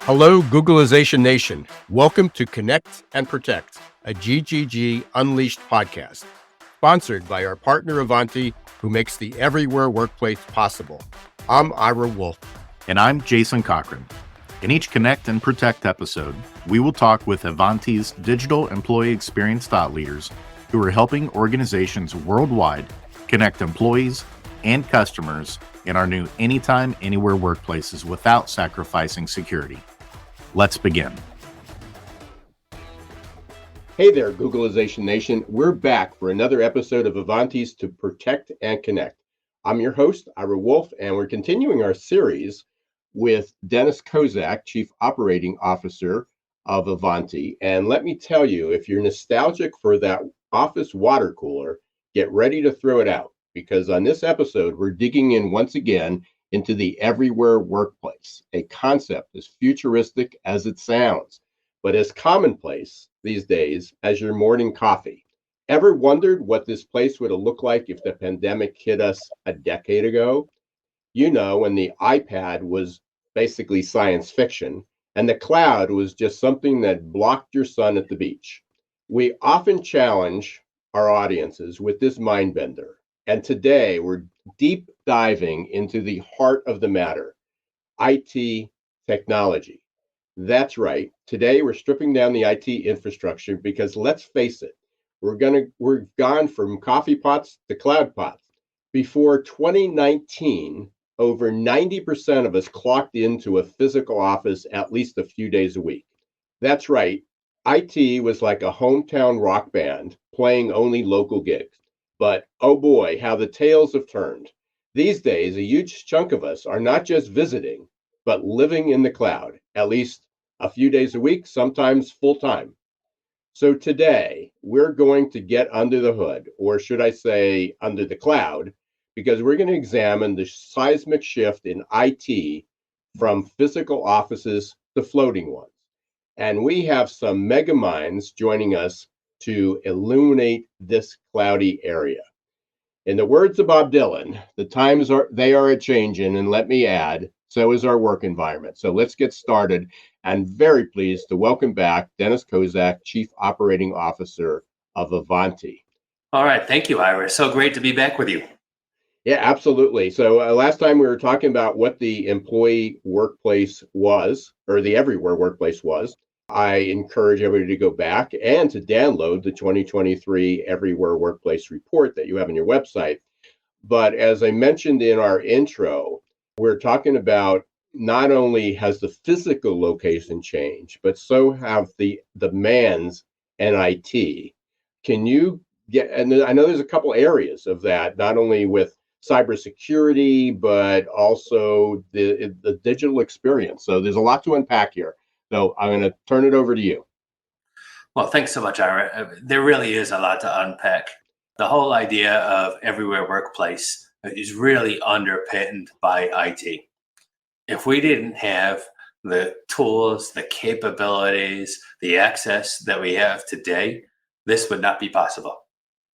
Hello, Googleization Nation. Welcome to Connect and Protect, a GGG Unleashed podcast, sponsored by our partner Ivanti, who makes the everywhere workplace possible. I'm Ira Wolf. And I'm Jason Cochran. In each Connect and Protect episode, we will talk with Ivanti's digital employee experience thought leaders who are helping organizations worldwide connect employees and customers in our new anytime, anywhere workplaces without sacrificing security. Let's begin. Hey there, Googleization Nation. We're back for another episode of Ivanti's To Protect and Connect. I'm your host, Ira Wolf, and we're continuing our series with Dennis Kozak, Chief Operating Officer of Ivanti. And let me tell you, if you're nostalgic for that office water cooler, get ready to throw it out, because on this episode, we're digging in once again into the everywhere workplace, a concept as futuristic as it sounds, but as commonplace these days as your morning coffee. Ever wondered what this place would have looked like if the pandemic hit us a decade ago? You know, when the iPad was basically science fiction and the cloud was just something that blocked your sun at the beach. We often challenge our audiences with this mind bender. And today we're deep diving into the heart of the matter, IT technology. That's right. Today we're stripping down the IT infrastructure because let's face it, we're gone from coffee pots to cloud pots. Before 2019, over 90% of us clocked into a physical office at least a few days a week. That's right. IT was like a hometown rock band playing only local gigs. But oh boy, how the tails have turned. These days, a huge chunk of us are not just visiting, but living in the cloud, at least a few days a week, sometimes full time. So today, we're going to get under the hood, or should I say under the cloud, because we're going to examine the seismic shift in IT from physical offices to floating ones. And we have some mega minds joining us to illuminate this cloudy area. In the words of Bob Dylan, the times are a changing, and let me add, so is our work environment. So let's get started. I'm very pleased to welcome back Dennis Kozak, Chief Operating Officer of Ivanti. All right, thank you, Ira. So great to be back with you. Yeah, absolutely. So last time we were talking about what the employee workplace was, or the everywhere workplace was. I encourage everybody to go back and to download the 2023 Everywhere Workplace Report that you have on your website. But as I mentioned in our intro, we're talking about not only has the physical location changed, but so have the demands and IT. Can you get, and I know there's a couple areas of that, not only with cybersecurity, but also the digital experience. So there's a lot to unpack here. So I'm going to turn it over to you. Well, thanks so much, Ira. There really is a lot to unpack. The whole idea of everywhere workplace is really underpinned by IT. If we didn't have the tools, the capabilities, the access that we have today, this would not be possible.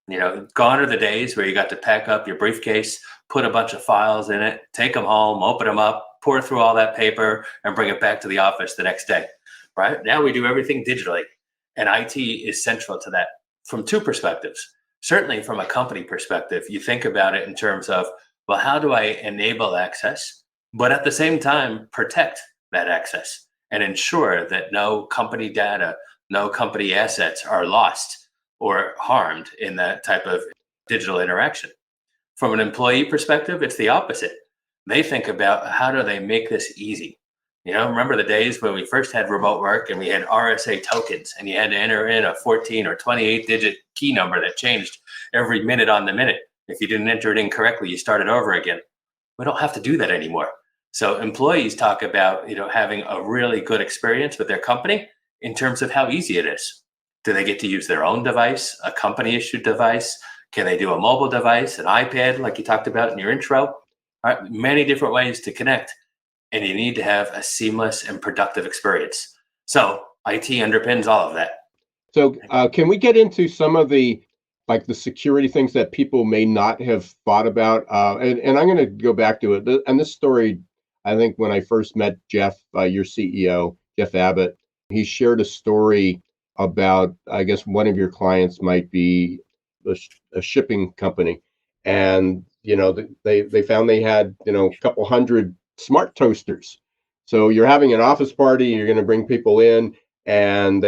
You know, gone are the days where you got to pack up your briefcase, put a bunch of files in it, take them home, open them up, pour through all that paper, and bring it back to the office the next day, right? Now we do everything digitally, and IT is central to that from two perspectives. Certainly from a company perspective, you think about it in terms of, well, how do I enable access, but at the same time, protect that access and ensure that no company data, no company assets are lost or harmed in that type of digital interaction. From an employee perspective, it's the opposite. They think about how do they make this easy. You know, remember the days when we first had remote work and we had RSA tokens and you had to enter in a 14 or 28 digit key number that changed every minute on the minute. If you didn't enter it in correctly, you started over again. We don't have to do that anymore. So employees talk about, you know, having a really good experience with their company in terms of how easy it is. Do they get to use their own device, a company issued device? Can they do a mobile device, an iPad, like you talked about in your intro? All right, many different ways to connect, and you need to have a seamless and productive experience. So IT underpins all of that. So can we get into some of the security things that people may not have thought about? And I'm going to go back to it. And this story, I think when I first met Jeff, your CEO, Jeff Abbott. He shared a story about, I guess one of your clients might be a shipping company, and they found they had a couple hundred smart toasters. So you're having an office party, you're going to bring people in, and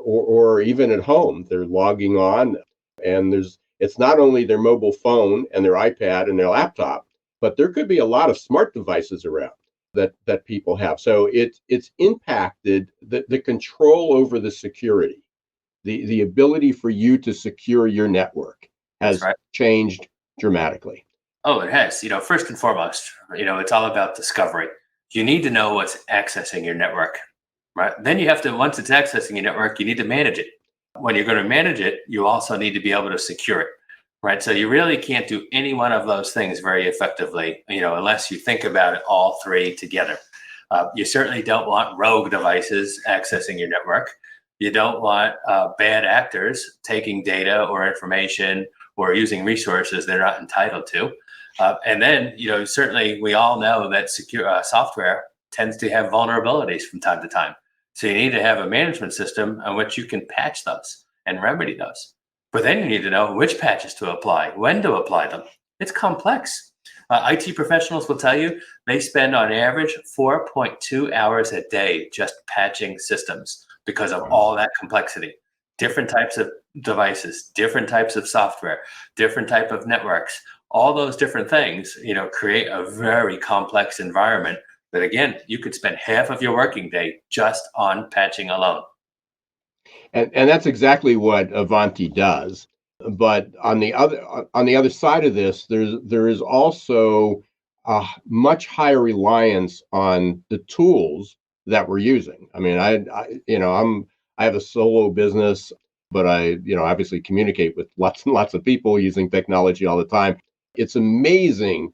or even at home, they're logging on, and it's not only their mobile phone and their iPad and their laptop, but there could be a lot of smart devices around that people have. So it's impacted the control over the security, the ability for you to secure your network That's has right. changed dramatically. Oh, it has. First and foremost, it's all about discovery. You need to know what's accessing your network, right? Then you have to, once it's accessing your network, you need to manage it. When you're going to manage it, you also need to be able to secure it, right? So you really can't do any one of those things very effectively, unless you think about it all three together. You certainly don't want rogue devices accessing your network. You don't want bad actors taking data or information or using resources they're not entitled to. And then, certainly we all know that secure software tends to have vulnerabilities from time to time. So you need to have a management system on which you can patch those and remedy those. But then you need to know which patches to apply, when to apply them. It's complex. IT professionals will tell you they spend on average 4.2 hours a day just patching systems because of all that complexity. Different types of devices, different types of software, different type of networks, all those different things, create a very complex environment that, again, you could spend half of your working day just on patching alone. And that's exactly what Ivanti does. But on the other side of this, there is also a much higher reliance on the tools that we're using. I mean, I have a solo business, but I obviously communicate with lots and lots of people using technology all the time. It's amazing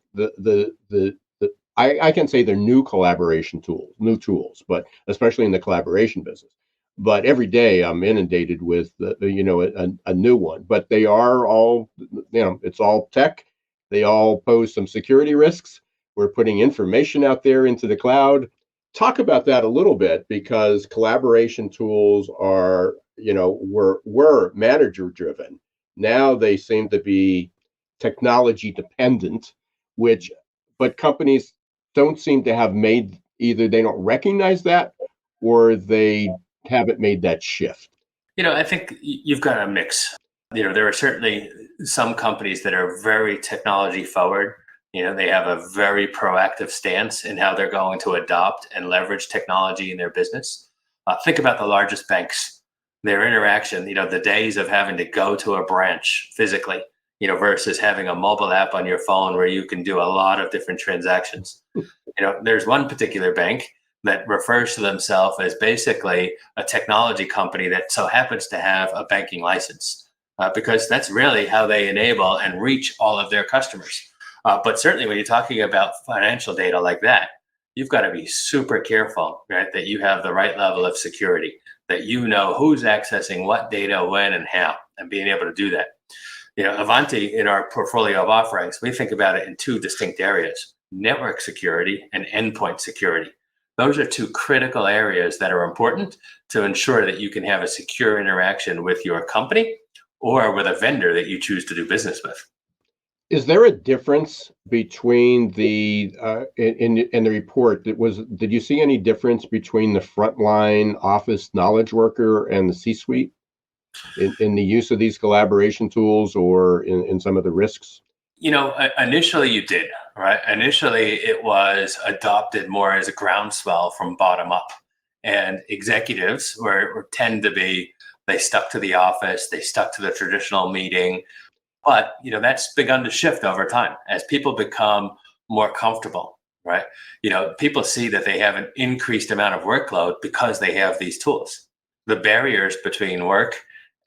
I can say they're new collaboration tools, new tools, but especially in the collaboration business. But every day I'm inundated with a new one. But they are all, it's all tech. They all pose some security risks. We're putting information out there into the cloud. Talk about that a little bit, because collaboration tools are, were manager driven. Now they seem to be technology dependent, but companies don't seem to have made, either they don't recognize that or they haven't made that shift. I think you've got a mix. There are certainly some companies that are very technology forward. They have a very proactive stance in how they're going to adopt and leverage technology in their business. Think about the largest banks, their interaction, the days of having to go to a branch physically, versus having a mobile app on your phone where you can do a lot of different transactions. There's one particular bank that refers to themselves as basically a technology company that so happens to have a banking license, because that's really how they enable and reach all of their customers. But certainly when you're talking about financial data like that, you've got to be super careful, right? That you have the right level of security, that you know who's accessing what data, when, and how, and being able to do that. Ivanti, in our portfolio of offerings, we think about it in two distinct areas: network security and endpoint security. Those are two critical areas that are important to ensure that you can have a secure interaction with your company or with a vendor that you choose to do business with. Is there a difference between the in the report did you see any difference between the frontline office knowledge worker and the C-suite in the use of these collaboration tools, or in some of the risks? Initially you did, right? Initially it was adopted more as a groundswell from bottom up. And executives tend to be, they stuck to the office, they stuck to the traditional meeting. But, that's begun to shift over time as people become more comfortable, right? People see that they have an increased amount of workload because they have these tools. The barriers between work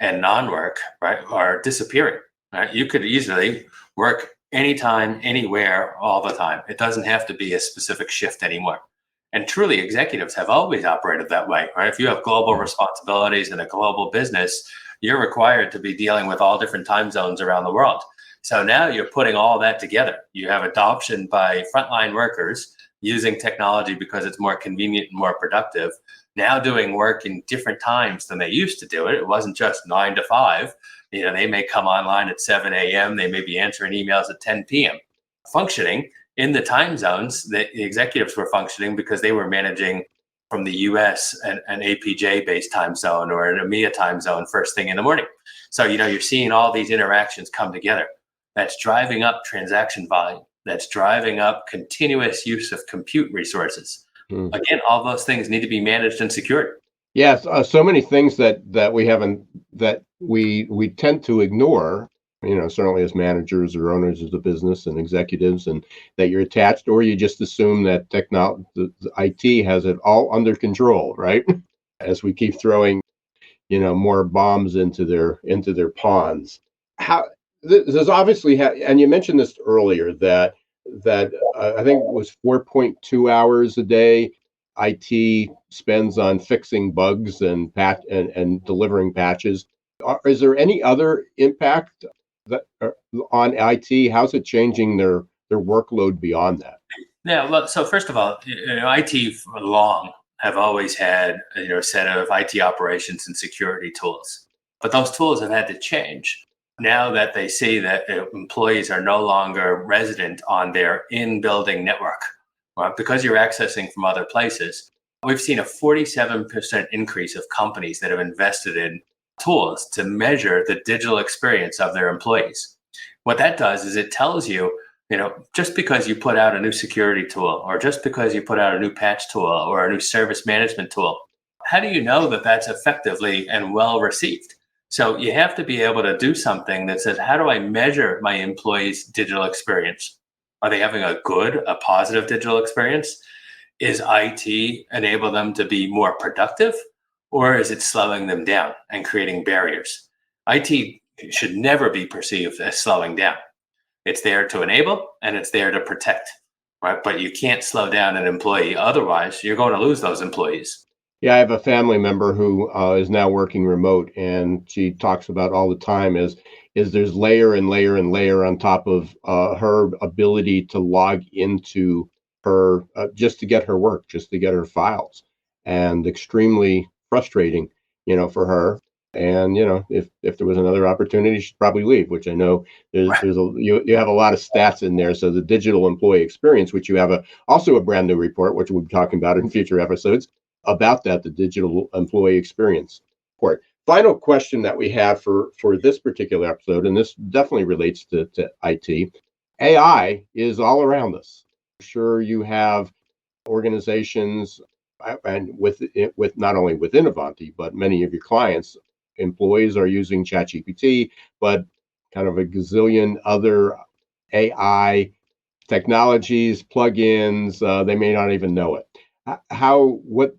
and non-work, right, are disappearing, right? You could easily work anytime, anywhere, all the time. It doesn't have to be a specific shift anymore. And truly, executives have always operated that way, right? If you have global responsibilities in a global business, you're required to be dealing with all different time zones around the world. So now you're putting all that together. You have adoption by frontline workers using technology because it's more convenient and more productive. now doing work in different times than they used to do it. It wasn't just 9 to 5. They may come online at 7 a.m. They may be answering emails at 10 p.m. Functioning in the time zones that the executives were functioning because they were managing from the US an APJ based time zone or an EMEA time zone first thing in the morning. So, you're seeing all these interactions come together. That's driving up transaction volume. That's driving up continuous use of compute resources. Again, all those things need to be managed and secured. Yes, so many things that we haven't that we tend to ignore. Certainly as managers or owners of the business and executives, and that you're attached, or you just assume that the IT has it all under control, right? As we keep throwing, more bombs into their ponds. How there's obviously, and you mentioned this earlier that I think it was 4.2 hours a day IT spends on fixing bugs and and delivering patches. Is there any other impact that on IT? How's it changing their workload beyond that? Yeah, well, so first of all, IT for long have always had a set of IT operations and security tools, but those tools have had to change now that they see that employees are no longer resident on their in-building network, right? Because you're accessing from other places. We've seen a 47% increase of companies that have invested in tools to measure the digital experience of their employees. What that does is it tells you, just because you put out a new security tool, or just because you put out a new patch tool or a new service management tool, how do you know that that's effectively and well received? So you have to be able to do something that says, how do I measure my employees' digital experience? Are they having a positive digital experience? Is IT enable them to be more productive, or is it slowing them down and creating barriers? IT should never be perceived as slowing down. It's there to enable and it's there to protect, right? But you can't slow down an employee. Otherwise, you're going to lose those employees. Yeah, I have a family member who is now working remote, and she talks about all the time is there's layer and layer and layer on top of her ability to log into her just to get her work, just to get her files, and extremely frustrating, for her. And if there was another opportunity, she'd probably leave. Which I know you have a lot of stats in there. So the digital employee experience, which you have also a brand new report, which we'll be talking about in future episodes about that, the digital employee experience report. Final question that we have for this particular episode, and this definitely relates to IT. AI is all around us. I'm sure you have organizations, and with not only within Ivanti, but many of your clients, employees are using ChatGPT, but kind of a gazillion other AI technologies, plugins. They may not even know it.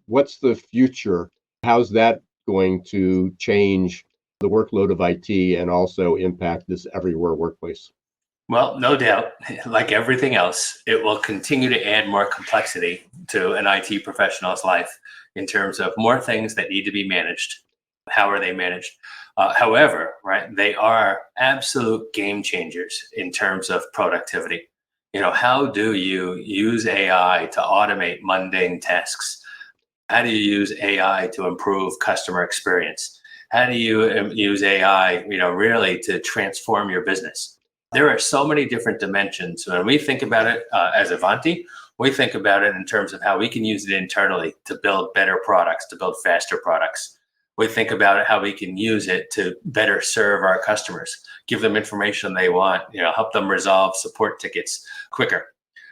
What's the future? How's that going to change the workload of IT and also impact this everywhere workplace? Well, no doubt, like everything else, it will continue to add more complexity to an IT professional's life in terms of more things that need to be managed. How are they managed? However, right, they are absolute game changers in terms of productivity. How do you use AI to automate mundane tasks? How do you use AI to improve customer experience? How do you use AI, really to transform your business? There are so many different dimensions. When we think about it as Ivanti, we think about it in terms of how we can use it internally to build better products, to build faster products. We think about it how we can use it to better serve our customers, give them information they want, help them resolve support tickets quicker.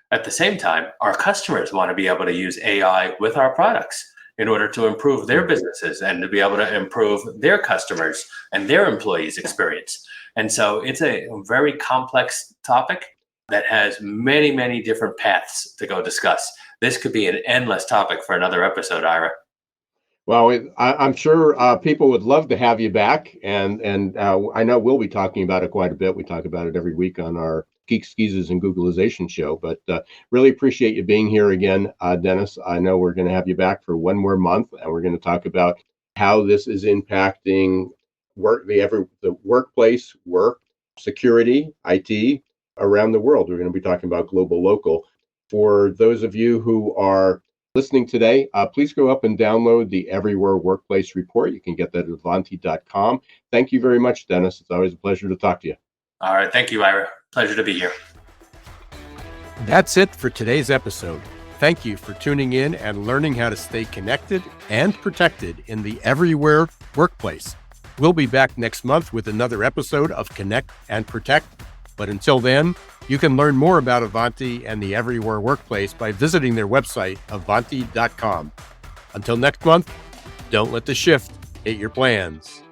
At the same time, our customers want to be able to use AI with our products in order to improve their businesses and to be able to improve their customers and their employees' experience. And so it's a very complex topic that has many, many different paths to go discuss. This could be an endless topic for another episode, Ira. Well, I'm sure people would love to have you back, and I know we'll be talking about it quite a bit. We talk about it every week on our Geek Skeezes and Googlization show, but really appreciate you being here again, Dennis. I know we're going to have you back for one more month, and we're going to talk about how this is impacting the workplace, work, security, IT around the world. We're going to be talking about global, local. For those of you who are listening today, please go up and download the Everywhere Workplace Report. You can get that at Ivanti.com. Thank you very much, Dennis. It's always a pleasure to talk to you. All right. Thank you, Ira. Pleasure to be here. That's it for today's episode. Thank you for tuning in and learning how to stay connected and protected in the Everywhere Workplace. We'll be back next month with another episode of Connect and Protect. But until then, you can learn more about Ivanti and the Everywhere Workplace by visiting their website, Ivanti.com. Until next month, don't let the shift hit your plans.